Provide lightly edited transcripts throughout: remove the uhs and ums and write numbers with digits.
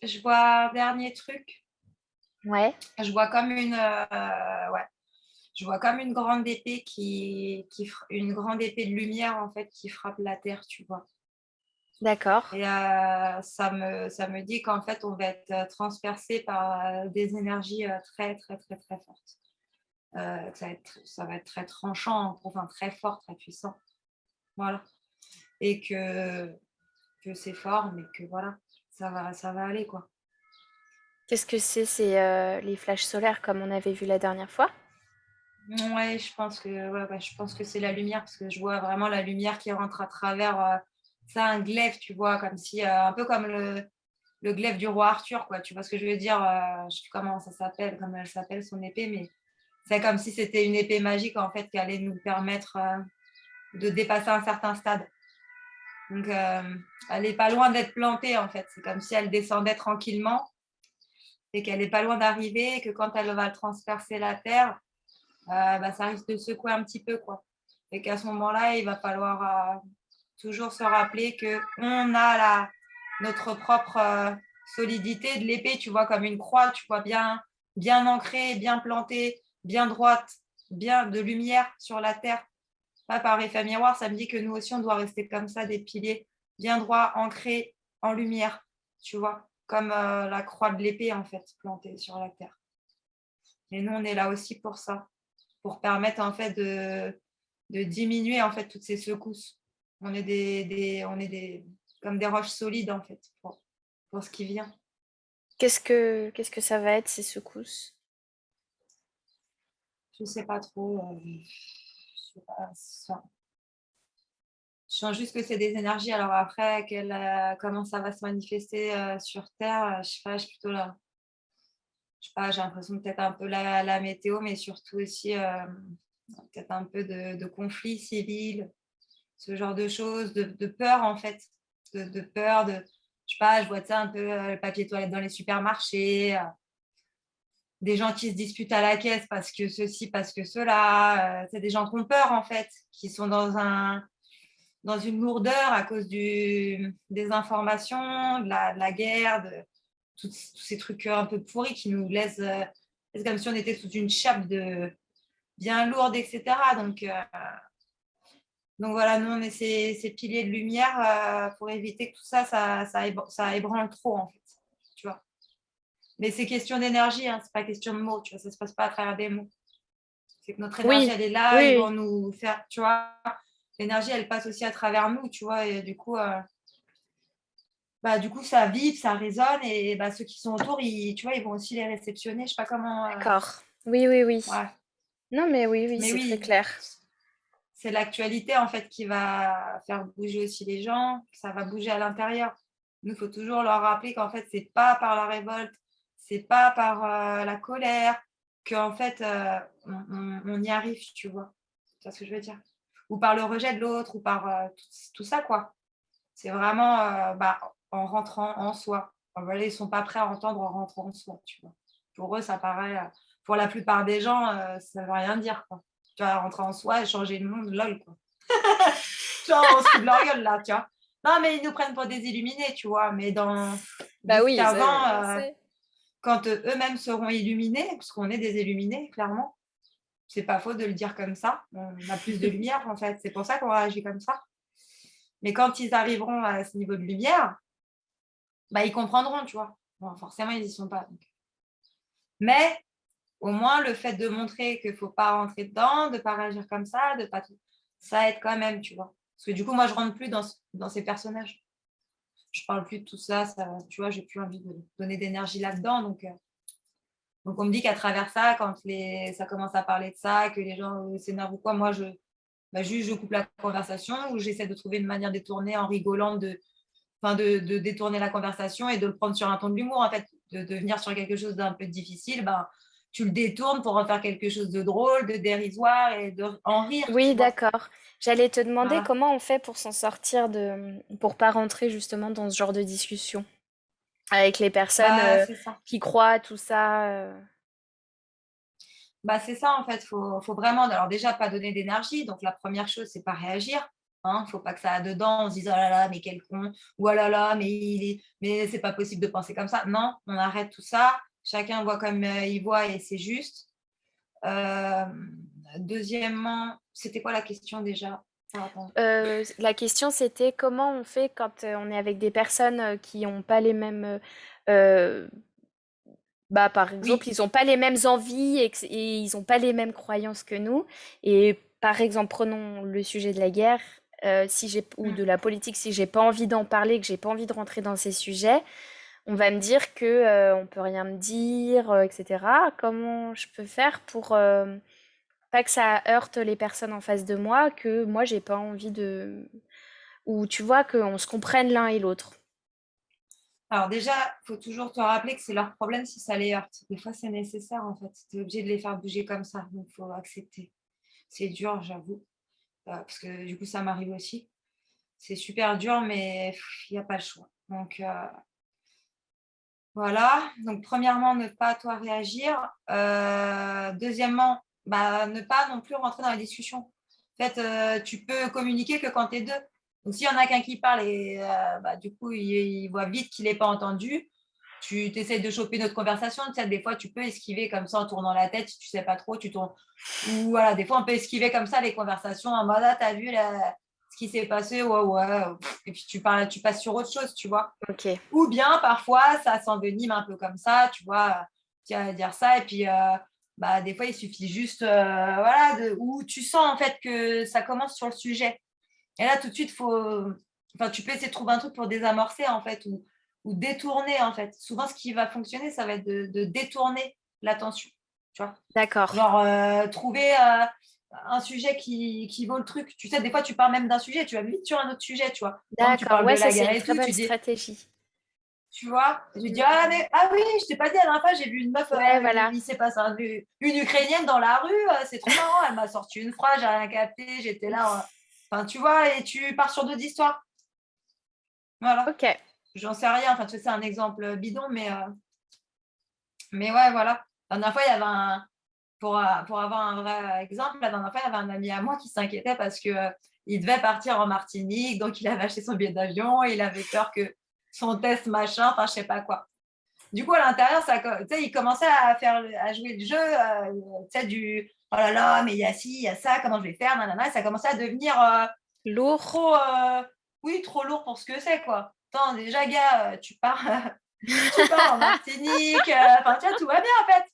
je vois un dernier truc. Ouais, Je vois comme ouais, je vois comme une grande épée une grande épée de lumière, en fait, qui frappe la terre, tu vois? d'accord. Et ça me dit qu'en fait, on va être, transpercé par, des énergies, très, très, très, très fortes. Que ça va être très tranchant, enfin très fort, très puissant. Voilà. Et que c'est fort, mais que voilà, ça va aller, quoi. Qu'est-ce que c'est? C'est, les flashs solaires comme on avait vu la dernière fois? Ouais, ouais, ouais, je pense que c'est la lumière parce que je vois vraiment la lumière qui rentre à travers, c'est un glaive, tu vois? Comme si, un peu comme le glaive du roi Arthur, quoi. Tu vois ce que je veux dire? Je sais plus comment ça s'appelle, comment elle s'appelle son épée, mais c'est comme si c'était une épée magique, en fait, qui allait nous permettre, de dépasser un certain stade. Donc, elle est pas loin d'être plantée, en fait. C'est comme si elle descendait tranquillement et qu'elle est pas loin d'arriver et que quand elle va transpercer la terre, bah, ça risque de secouer un petit peu, quoi. Et qu'à ce moment-là, il va falloir, toujours se rappeler qu'on a notre propre, solidité de l'épée, tu vois? Comme une croix, tu vois? Bien ancrée, bien plantée, bien droite, bien de lumière sur la terre. Là, par effet miroir, ça me dit que nous aussi, on doit rester comme ça, des piliers bien droits, ancrés en lumière, tu vois? Comme, la croix de l'épée, en fait, plantée sur la terre. Et nous, on est là aussi pour ça, pour permettre, en fait, de diminuer, en fait, toutes ces secousses. On est comme des roches solides, en fait, pour ce qui vient. Qu'est-ce que ça va être ces secousses? Je sais pas trop, je sais pas, je sens juste que c'est des énergies. Alors après, comment ça va se manifester, sur terre, je sais pas, je suis plutôt là. Je sais pas, j'ai l'impression peut-être un peu la météo, mais surtout aussi, peut-être un peu de conflits civils, ce genre de choses, de peur, en fait, de peur, je sais pas, je vois ça un peu, le papier toilette dans les supermarchés, des gens qui se disputent à la caisse parce que ceci, parce que cela, c'est des gens qui ont peur, en fait, qui sont dans une lourdeur à cause des informations, de la guerre, de tous ces trucs, un peu pourris qui nous laissent, c'est comme si on était sous une chape bien lourde et cetera. Donc voilà, nous on est ces piliers de lumière, pour éviter que tout ça, ça ébranle trop, en fait, tu vois? Mais c'est question d'énergie, hein, c'est pas question de mots, tu vois? Ça se passe pas à travers des mots. C'est que notre énergie, Oui, elle est là, ils vont oui, nous faire, tu vois? L'énergie, elle passe aussi à travers nous, tu vois? Et du coup, ça vibre, ça résonne et bah, ceux qui sont autour, tu vois, ils vont aussi les réceptionner. Je sais pas comment, d'accord. Oui, oui, oui. ouais. Non, mais oui, oui, Mais c'est très oui, clair. c'est l'actualité, en fait, qui va faire bouger aussi les gens, ça va bouger à l'intérieur. Nous, il faut toujours leur rappeler qu'en fait, c'est pas par la révolte, c'est pas par, la colère qu'en fait, on y arrive, tu vois? Tu vois ce que je veux dire? Ou par le rejet de l'autre ou par, tout ça, quoi. C'est vraiment, en rentrant en soi. Enfin, voilà, ils sont pas prêts à entendre en rentrant en soi, tu vois? Pour eux, ça paraît, pour la plupart des gens, ça veut rien dire, quoi. Tu vois, rentrer en soi et changer le monde, lol, quoi. Genre, on se fout de leur gueule, là, tu vois? Non, mais ils nous prennent pour des illuminés, tu vois? Mais dans Bah d'ici oui, 15 ça, ans, on sait. quand, eux-mêmes seront illuminés, parce qu'on est des illuminés, clairement. C'est pas faux de le dire comme ça. On a plus de lumière, en fait. C'est pour ça qu'on réagit comme ça. Mais quand ils arriveront à ce niveau de lumière, bah, ils comprendront, tu vois? Bon, forcément, ils y sont pas, donc. Mais au moins, le fait de montrer qu'il faut pas rentrer dedans, de pas réagir comme ça, de pas tout ça aide quand même, tu vois? Parce que du coup, moi, je rentre plus dans ces personnages. Je parle plus de tout ça, tu vois? J'ai plus envie de donner d'énergie là-dedans, donc on me dit qu'à travers ça, quand ça commence à parler de ça, que les gens, s'énervent ou quoi, moi, juste, je coupe la conversation ou j'essaie de trouver une manière détournée en rigolant de détourner la conversation et de le prendre sur un ton de l'humour, en fait, de venir sur quelque chose d'un peu difficile, ben, tu le détournes pour en faire quelque chose de drôle, de dérisoire et en rire, Oui, tu vois? d'accord. J'allais te demander Voilà. comment on fait pour s'en sortir pour pas rentrer justement dans ce genre de discussion avec les personnes Bah, c'est ça. qui croient à tout ça. Bah, c'est ça, en fait, faut vraiment alors déjà pas donner d'énergie, donc la première chose, c'est pas réagir. Hein, faut pas que ça a dedans, on se dise: «Oh là là, mais quel con» ou «Oh là là, mais c'est pas possible de penser comme ça». Non, on arrête tout ça, chacun voit comme, il voit et c'est juste. Deuxièmement, c'était quoi la question déjà? Pardon. La question, c'était comment on fait quand on est avec des personnes qui n'ont pas les mêmes... euh, bah, par exemple, Oui. ils n'ont pas les mêmes envies et ils n'ont pas les mêmes croyances que nous. Et par exemple, prenons le sujet de la guerre, si j'ai, ou Mmh. de la politique, si j'ai pas envie d'en parler, que j'ai pas envie de rentrer dans ces sujets, on va me dire que on peut rien me dire, etc. Comment je peux faire pour pas que ça heurte les personnes en face de moi, que moi j'ai pas envie de... Ou tu vois, qu'on se comprenne l'un et l'autre. Alors déjà, faut toujours te rappeler que c'est leur problème si ça les heurte. Des fois, c'est nécessaire en fait. Tu es obligé de les faire bouger comme ça, donc faut accepter. C'est dur, j'avoue, parce que du coup, ça m'arrive aussi. C'est super dur, mais il y a pas le choix. Donc voilà, donc premièrement, ne pas toi réagir. Deuxièmement, bah, ne pas non plus rentrer dans les discussions. En fait, tu peux communiquer que quand tu es 2. Donc s'il y en a qu'un qui parle et bah, du coup, il voit vite qu'il est pas entendu, tu essaies de choper notre conversation. Tu sais, des fois, tu peux esquiver comme ça en tournant la tête si tu sais pas trop, tu tournes ou voilà, des fois, on peut esquiver comme ça les conversations en mode: «Ah, tu vu là, ce qui s'est passé? Ouais, ouais», et puis tu passes sur autre chose, tu vois? Ok. Ou bien parfois, ça s'envenime un peu comme ça, tu vois? Tu vas dire ça et puis, bah, des fois, il suffit juste, voilà, où tu sens en fait que ça commence sur le sujet et là, tout de suite, enfin, tu peux essayer de trouver un truc pour désamorcer en fait ou détourner en fait. Souvent, ce qui va fonctionner, ça va être de détourner l'attention, tu vois? D'accord. Genre, trouver, un sujet qui vaut le truc. Tu sais, des fois, tu parles même d'un sujet, tu vas vite sur un autre sujet, tu vois? Par exemple, tu D'accord. parles de Ouais, ça la c'est guerre une et très tout, bonne tu dis stratégie. tu vois? Je lui dis: Mm. «Ah mais ah oui, je t'ai pas dit la dernière fois, j'ai vu une meuf, Ouais, voilà. il s'est passé une Ukrainienne dans la rue, c'est trop marrant, elle m'a sorti une phrase, j'ai rien capté, j'étais là, enfin, tu vois? Et tu pars sur d'autres histoires. Voilà. Ok. J'en sais rien, enfin, tu sais, c'est un exemple, bidon, mais ouais, voilà. La dernière fois, il y avait pour avoir un vrai exemple, la dernière fois, il y avait un ami à moi qui s'inquiétait parce que, il devait partir en Martinique, donc il avait acheté son billet d'avion, il avait peur que son test machin, enfin, je sais pas quoi. Du coup, à l'intérieur, ça, tu sais, il commençait à jouer le jeu, tu sais, oh là là, mais il y a ci, il y a ça, comment je vais faire, nanana. Et ça commençait à devenir Lourd. trop, oui, trop lourd pour ce que c'est, quoi. Attends, déjà, gars, tu pars en Martinique, enfin, tu vois, tout va bien, en fait.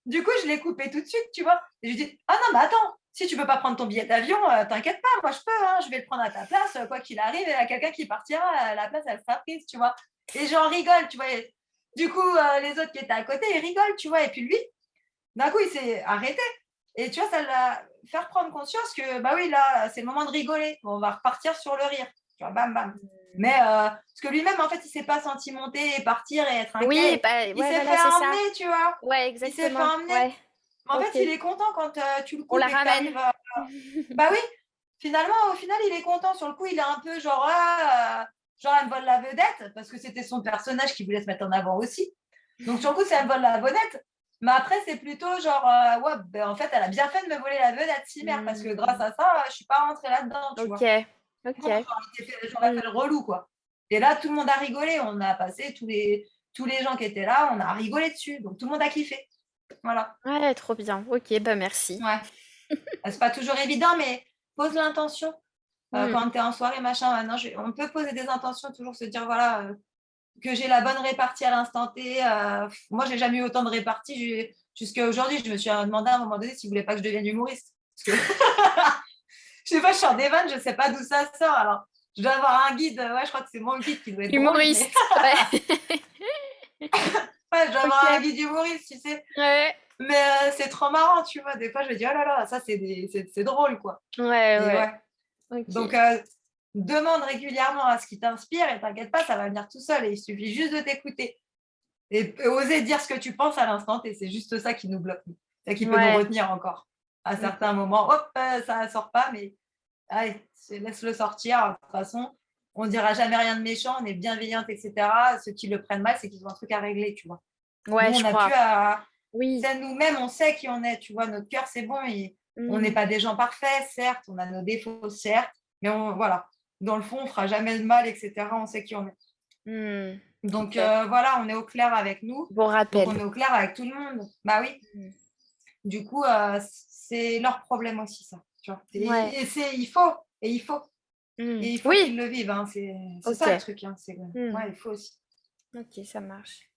Du coup, je l'ai coupé tout de suite, tu vois. Et je lui ai dit: «Ah non, mais attends, si tu peux pas prendre ton billet d'avion, t'inquiète pas, moi je peux, hein, je vais le prendre à ta place, quoi qu'il arrive, il y a quelqu'un qui partira, la place elle sera prise», tu vois? Et j'en rigole, tu vois? Et du coup, les autres qui étaient à côté, ils rigolent, tu vois? Et puis lui, d'un coup, il s'est arrêté et tu vois, ça l'a fait prendre conscience que, bah oui, là, c'est le moment de rigoler. On va repartir sur le rire, tu vois? Bam, bam. Mais parce que lui-même, en fait, il s'est pas senti monter et partir et être Oui, inquiet. bah, Il ouais, s'est fait voilà, c'est ça. emmener, tu vois? Ouais, Il s'est fait exactement. emmener. Ouais. Mais en Ok. fait, il est content quand, tu le On la coupes et que tu ramène. arrives à bah oui, finalement, au final, il est content. Sur le coup, il est un peu genre: «Ah, genre elle me vole la vedette», parce que c'était son personnage qui voulait se mettre en avant aussi. Donc sur le coup, c'est elle me vole la vedette. Mais après, c'est plutôt genre, «Ouais, beh, en fait, elle a bien fait de me voler la vedette, si mère, parce que grâce Hmm. à ça, je suis pas rentrée là-dedans», tu Ok. vois? Ok. Sinon, j'aurais Hmm. fait le relou, quoi. Et là, tout le monde a rigolé. On a passé tous les gens qui étaient là, on a rigolé dessus. Donc tout le monde a kiffé. Voilà. Ouais, trop bien. Ok, bah merci. Ouais. C'est pas toujours évident, mais pose l'intention. Hmm. Quand tu es en soirée, machin, maintenant, on peut poser des intentions, toujours se dire, voilà, que j'ai la bonne répartie à l'instant T. Moi, j'ai jamais eu autant de répartie. Jusqu'à aujourd'hui, je me suis demandé à un moment donné s'il voulait pas que je devienne humoriste. Parce que je sais pas, je sors des vannes, je sais pas d'où ça sort. Alors, je dois avoir un guide. Ouais, je crois que c'est mon guide qui doit être drôle, mais Humoriste. Ouais. ouais, je dois avoir un Ok. guide humoriste, tu sais. Ouais. Mais c'est trop marrant, tu vois. Des fois, je me dis, oh là là, ça, c'est drôle, quoi. Ouais, Et ouais. ouais. Ok. Donc, demande régulièrement à ce qui t'inspire et t'inquiète pas, ça va venir tout seul et il suffit juste de t'écouter. Et oser dire ce que tu penses à l'instant T, c'est juste ça qui nous bloque, ça qui peut nous Ouais. retenir encore. À Ok. certains moments, hop, ça sort pas, mais allez, laisse-le sortir. De toute façon, on dira jamais rien de méchant, on est bienveillante, etc. Ceux qui le prennent mal, c'est qu'ils ont un truc à régler, tu vois. Nous, Ouais, on je n'a plus crois. à. Oui. C'est nous-mêmes, on sait qui on est, tu vois, notre cœur, c'est bon. Et on n'est Hmm. pas des gens parfaits, certes, on a nos défauts, certes, Mais voilà, dans le fond, on fera jamais de mal, etc. On sait qui on est. Mmh. Donc OK. voilà, on est au clair avec nous, Bon donc rappel. on est au clair avec tout le monde. Bah oui, Mmh. du coup, c'est leur problème aussi ça, tu vois? Ouais. Et c'est il faut Oui! qu'ils le vivent, hein, c'est ça le OK. truc, hein, Mmh. ouais, il faut aussi. OK, ça marche.